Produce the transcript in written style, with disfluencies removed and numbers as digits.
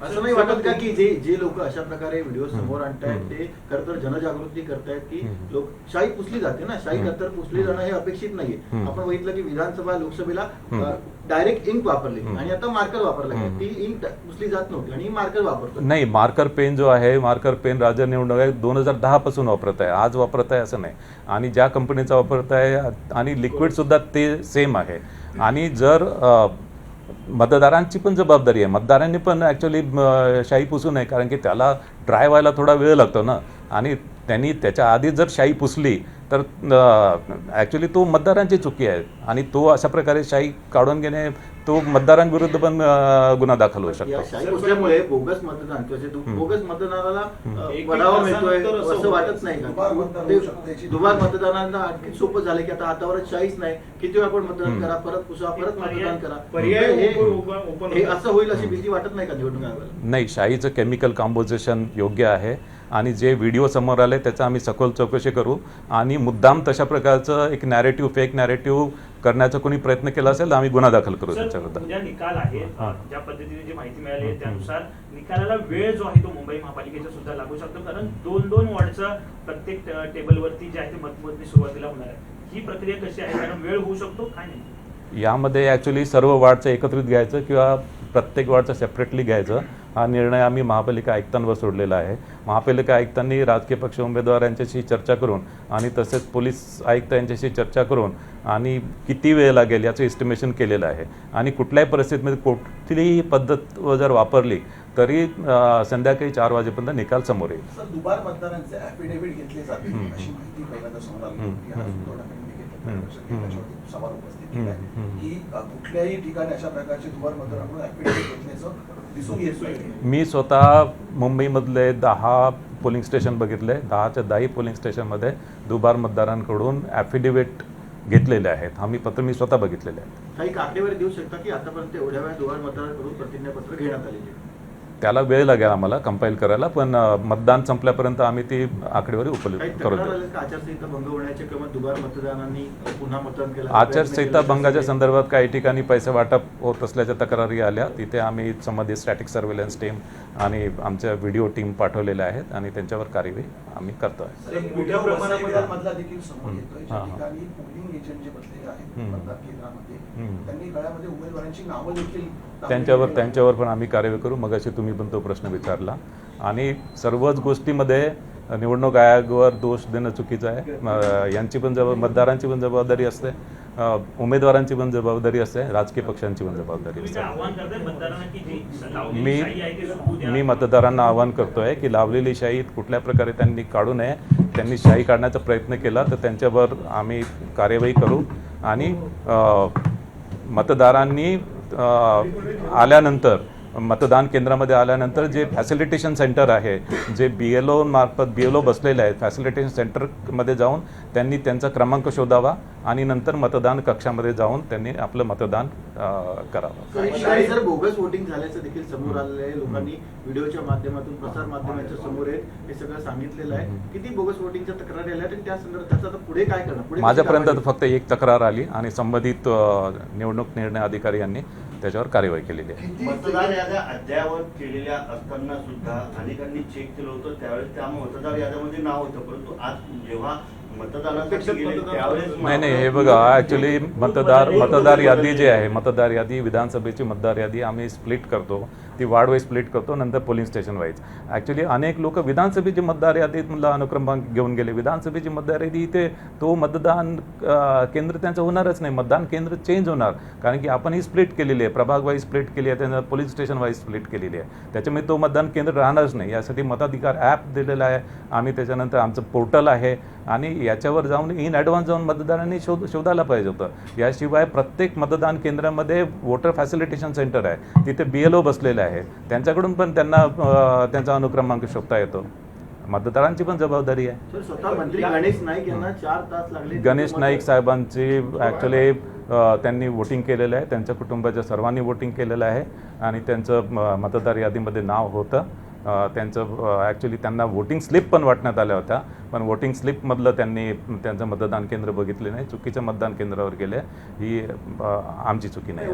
असं नाही वाटत का की जे जे लोक अशा प्रकारे व्हिडिओ समोर आणतायत ते खरं तर जनजागृती करतायत की लोक शाही पुसली जाते ना, शाही खरं तर पुसली जाणं हे अपेक्षित नाहीये. आपण बघितलं की विधानसभा लोकसभेला डायरेक्ट इंक वापरली आणि आता मार्कर वापरला गेला. ती इंक पुसली जात नव्हती आणि मार्कर वापरतो. नाही, मार्कर पेन जो आहे, मार्कर पेन राज्य निवडणूक आहे 2010 पासून वापरत आहे, आज वापरत आहे असं नाही. आणि ज्या कंपनीचा वापरत आहे आणि लिक्विड सुद्धा ते सेम आहे. आणि जर मतदारांची पण जबाबदारी आहे, मतदारांनी पण ॲक्च्युली शाई पुसू नये, कारण की त्याला ड्राय व्हायला थोडा वेळ लागतो ना. आणि त्यांनी त्याच्या आधी जर शाई पुसली तर ॲक्च्युली तो मतदारांची चुकी आहे. आणि तो अशा प्रकारे शाई काढून घेणे तो मतदारांविरुद्ध पण गुन्हा दाखल होऊ शकतो. शाई पुसल्यामुळे बोगस मतदान बोगस मतदानाला बढावा मिळतोय असं वाटत नाही का? दुबार मतदानाला आणखी सोपं झालं की आता हातावरच शाईच नाही, किती वेळा पण मतदान करा, परत पुसा, परत मतदान करा, हे असं होईल अशी भीती वाटत नाही का निवडणूक आयोगाला? नाही, शाईचं केमिकल कंपोजिशन योग्य आहे आणि जे व्हिडिओ समोर आले त्याचं आम्ही सखोल चौकशी करू. आणि मुद्दाम तशा प्रकारचं एक नॅरेटिव्ह, फेक नॅरेटिव्ह करण्याचा कोणी प्रयत्न केला असेल तर आम्ही गुन्हा दाखल करू त्याच्याबद्दल. उद्या निकाल आहे, ज्या पद्धतीने जी माहिती मिळाली आहे त्यानुसार निकालाला वेळ जो आहे तो मुंबई महापालिकेचा सुद्धा लागू शकतो, कारण 2-2 वॉर्डचं प्रत्येक टेबलवरती जे आहे ते मतमोजणी सुरुवातीला होणार आहे. ही प्रक्रिया कशी आहे, कारण वेळ होऊ शकतो काय नाही? यामध्ये ॲक्च्युली सर्व वार्डचं एकत्रित घ्यायचं किंवा प्रत्येक वार्डचं सेपरेटली घ्यायचं हा निर्णय आम्ही महापालिका आयुक्तांवर सोडलेला आहे. महापालिका आयुक्तांनी राजकीय पक्ष उमेदवार यांच्याशी चर्चा करून आणि तसेच पोलीस आयुक्त यांच्याशी चर्चा करून आणि किती वेळ लागेल याचं एस्टिमेशन केलेलं आहे. आणि कुठल्याही परिस्थितीमध्ये कुठलीही पद्धत जर वापरली तरी संध्याकाळी 4 वाजेपर्यंत निकाल समोर येईल. दुबार मतदारांचे ॲफिडेव्हिट घेतले जातील अशी माहिती पहिल्यांदा समोर आली सवाल उपस्थित केला की कुठल्याही ठिकाणी अशा प्रकारचे दुबार मतदारांकडून ॲफिडेव्हिट घेतल्याचं दिसून येत नाही. मी स्वतः मुंबईमधले 10 पोलिंग स्टेशन बघितले. 10च्या 10 पोलिंग स्टेशनमध्ये दुबार मतदारांकडून ॲफिडेव्हिट घेतलेले आहेत. मी स्वतः बघितलेले आहेत. काही आकडेवारी देऊ शकता की आतापर्यंत एवढ्या वेळा दुबार मतदारांकडून प्रतिज्ञापत्र घेण्यात आलेले? त्याला वेळ लागेल आम्हाला कंपाईल करायला, पण मतदान संपल्यापर्यंत आम्ही ती आकडेवारी उपलब्ध करू. आचारसंहिता भंग होण्याच्या क्रमात दुबार मतदारांनी पुन्हा मतदान केलं. आचारसंहिता भंगाच्या संदर्भात काही ठिकाणी पैसे वाटप होत असल्याच्या तक्रारी आल्या. तिथे आम्ही संबंधित स्टॅटिक सर्व्हेलन्स टीम आणि आमच्या व्हिडिओ टीम पाठवलेल्या आहेत आणि त्यांच्यावर कार्यवाही आम्ही करतोय. मोठ्या प्रमाणात देखील समोर येतोय ज्या ठिकाणी पोलिंग एजंट जे बसलेले आहेत मतदान केंद्रामध्ये त्यांनी गळ्यामध्ये उमेदवारांची नावं देखील त्यांच्यावर पण आम्ही कार्यवाही करू. मगाशी तुम्ही पण तो प्रश्न विचारला. आणि सर्वच गोष्टीमध्ये निवडणूक आयोगावर दोष देणं चुकीचं आहे. यांची पण मतदारांची पण जबाबदारी असते, उमेदवारांची पण जबाबदारी असते, राजकीय पक्षांची पण जबाबदारी असते. मी मतदारांना आवाहन करतोय की लावलेली शाही कुठल्या प्रकारे त्यांनी काढू नये. त्यांनी शाही काढण्याचा प्रयत्न केला तर त्यांच्यावर आम्ही कार्यवाही करू. आणि मतदारांनी आल्यानंतर मतदान केंद्रामध्ये आल्यानंतर जे फॅसिलिटेशन सेंटर आहे, जे BLO मार्फत BLO बसलेले आहेत, फॅसिलिटेशन सेंटरमध्ये जाऊन त्यांनी त्यांचा क्रमांक शोधावा आणि नंतर मतदान कक्षामध्ये जाऊन त्यांनी आपलं मतदान करावं. जर बोगस वोटिंग झाल्याचं देखील समोर आलेलं आहे. लोकांनी व्हिडिओच्या माध्यमातून, प्रसार माध्यमांच्या समोर हे सगळं सांगितलेलं आहे. किती बोगस वोटिंगच्या तक्रारी आल्या आणि त्या संदर्भात पुढे काय करणार? माझ्यापर्यंत फक्त एक तक्रार आली आणि संबंधित निवडणूक निर्णय अधिकारी यांनी त्याच्यावर कार्यवाही केलेली आहे. मतदार याद्या अद्ययावत केलेल्या असताना सुद्धा अनेकांनी चेक केलं होतं, त्यावेळेस त्या मतदार याद्यामध्ये नाव होतं, परंतु आज जेव्हा नाही, हे बघा, ॲक्च्युली मतदार यादी जी आहे, मतदार यादी, विधानसभेची मतदार यादी आम्ही स्प्लिट करतो, ती वार्ड वाईज स्प्लिट करतो, नंतर पोलिंग स्टेशन वाईज. ॲक्च्युली अनेक लोक विधानसभेची मतदार यादीतला अनुक्रमांक घेऊन गेले. विधानसभेची मतदार यादी इथे तो मतदान केंद्र त्यांचं होणारच नाही. मतदान केंद्र चेंज होणार, कारण की आपण ही स्प्लिट केलेली आहे, प्रभाग वाईज स्प्लिट केली आहे, त्यांना पोलिंग स्टेशन वाईज स्प्लिट केलेली आहे. त्याच्यामुळे तो मतदान केंद्र राहणारच नाही. यासाठी मताधिकार ॲप दिलेला आहे आम्ही. त्याच्यानंतर आमचं पोर्टल आहे आणि याच्यावर जाऊन इन ॲडव्हान्स जाऊन मतदारांनी शोधायला पाहिजे होतं. याशिवाय प्रत्येक मतदान केंद्रामध्ये वोटर फॅसिलिटेशन सेंटर आहे, तिथे BLO बसलेले आहे, त्यांच्याकडून पण त्यांना त्यांचा अनुक्रमांक शोधता येतो. मतदारांची पण जबाबदारी आहे. मंत्री गणेश नाईक यांना 4 तास लागले. गणेश नाईक साहेबांची ॲक्च्युली त्यांनी वोटिंग केलेलं आहे, त्यांच्या कुटुंबाच्या सर्वांनी वोटिंग केलेलं आहे आणि त्यांचं मतदार यादीमध्ये नाव होतं. त्यांचं ॲक्च्युली त्यांना वोटिंग स्लिप पण वाटण्यात आल्या होत्या, पण वोटिंग स्लिपमधलं त्यांनी त्यांचं मतदान केंद्र बघितले नाही, चुकीच्या मतदान केंद्रावर गेले. ही आमची चुकी नाही.